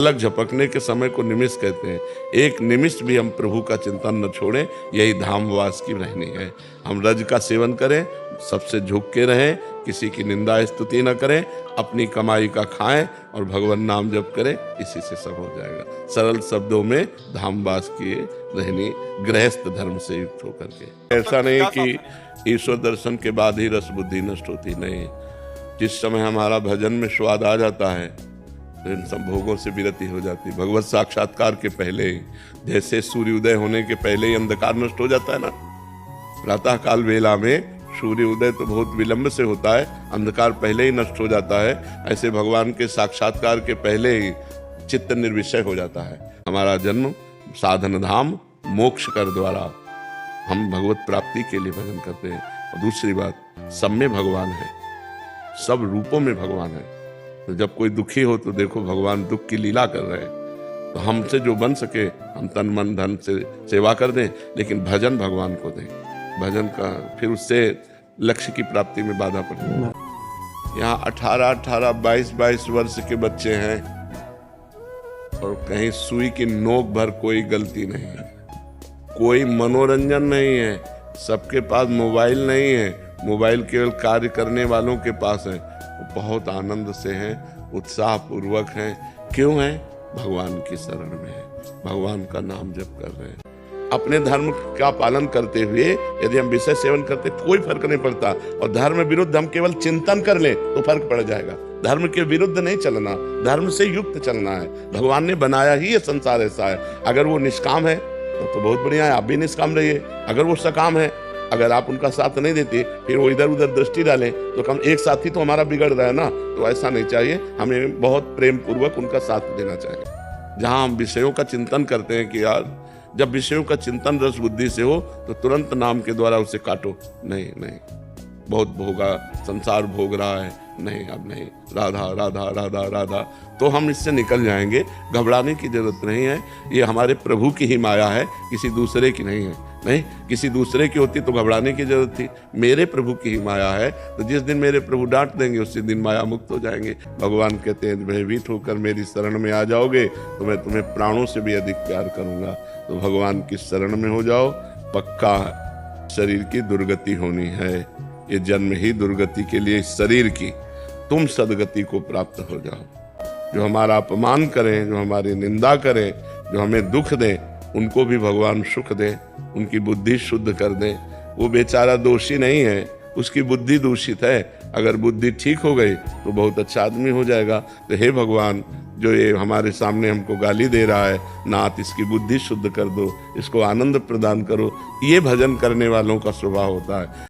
पलक झपकने के समय को निमिष कहते हैं। एक निमिष भी हम प्रभु का चिंतन न छोड़ें, यही धामवास की रहनी है। हम रज का सेवन करें, सबसे झुक के रहें, किसी की निंदा स्तुति न करें, अपनी कमाई का खाएं और भगवान नाम जप करें, इसी से सब हो जाएगा। सरल शब्दों में धामवास किए रहनी, गृहस्थ धर्म से युक्त होकर के। ऐसा नहीं कि ईश्वर दर्शन के बाद ही रस बुद्धि नष्ट होती, नहीं। जिस समय हमारा भजन में स्वाद आ जाता है तो इन सब भोगों से विरति हो जाती। भगवत साक्षात्कार के पहले ही, जैसे सूर्योदय होने के पहले ही अंधकार नष्ट हो जाता है ना, प्रातः काल वेला में सूर्योदय तो बहुत विलंब से होता है, अंधकार पहले ही नष्ट हो जाता है। ऐसे भगवान के साक्षात्कार के पहले ही चित्त निर्विषय हो जाता है। हमारा जन्म साधन धाम मोक्ष कर द्वारा हम भगवत प्राप्ति के लिए भजन करते हैं। और दूसरी बात, सब में भगवान है, सब रूपों में भगवान है। तो जब कोई दुखी हो तो देखो भगवान दुख की लीला कर रहे हैं। तो हमसे जो बन सके हम तन मन धन से सेवा कर दें, लेकिन भजन भगवान को दें। भजन का फिर उससे लक्ष्य की प्राप्ति में बाधा पड़ती। यहाँ 18-18, 22-22 वर्ष के बच्चे हैं और कहीं सुई की नोक भर कोई गलती नहीं है, कोई मनोरंजन नहीं है, सबके पास मोबाइल नहीं है, मोबाइल केवल कार्य करने वालों के पास है। वो बहुत आनंद से हैं, उत्साह पूर्वक हैं। क्यों हैं? भगवान की शरण में है, भगवान का नाम जप कर रहे हैं। अपने धर्म का पालन करते हुए यदि हम विषय सेवन करते कोई फर्क नहीं पड़ता, और धर्म विरुद्ध हम केवल चिंतन कर ले तो फर्क पड़ जाएगा। धर्म के विरुद्ध नहीं चलना, धर्म से युक्त चलना है। भगवान ने बनाया ही ये संसार ऐसा है। अगर वो निष्काम है तो बहुत बढ़िया है, आप भी निष्काम रहिए। अगर वो सकाम है, अगर आप उनका साथ नहीं देते, फिर वो इधर उधर दृष्टि डालें, तो कम एक साथी तो हमारा बिगड़ रहा है ना। तो ऐसा नहीं चाहिए, हमें बहुत प्रेम पूर्वक उनका साथ देना चाहिए। जहाँ हम विषयों का चिंतन करते हैं कि यार, जब विषयों का चिंतन रस बुद्धि से हो तो तुरंत नाम के द्वारा उसे काटो। नहीं नहीं, बहुत भोगा, संसार भोग रहा है, नहीं अब नहीं, राधा राधा राधा राधा, तो हम इससे निकल जाएंगे। घबराने की जरूरत नहीं है, ये हमारे प्रभु की ही माया है, किसी दूसरे की नहीं है। नहीं, किसी दूसरे की होती तो घबराने की जरूरत थी। मेरे प्रभु की ही माया है, तो जिस दिन मेरे प्रभु डांट देंगे उसी दिन माया मुक्त हो जाएंगे। भगवान कहते हैं, भयभीत होकर मेरी शरण में आ जाओगे तो मैं तुम्हें प्राणों से भी अधिक प्यार करूंगा। तो भगवान की शरण में हो जाओ, पक्का शरीर की दुर्गति होनी है। ये जन्म ही दुर्गति के लिए शरीर की, तुम सदगति को प्राप्त हो जाओ। जो हमारा अपमान करें, जो हमारी निंदा करें, जो हमें दुख दें, उनको भी भगवान सुख दें, उनकी बुद्धि शुद्ध कर दें। वो बेचारा दोषी नहीं है, उसकी बुद्धि दूषित है। अगर बुद्धि ठीक हो गई तो बहुत अच्छा आदमी हो जाएगा। तो हे भगवान, जो ये हमारे सामने हमको गाली दे रहा है, नाथ इसकी बुद्धि शुद्ध कर दो, इसको आनंद प्रदान करो। ये भजन करने वालों का स्वभाव होता है।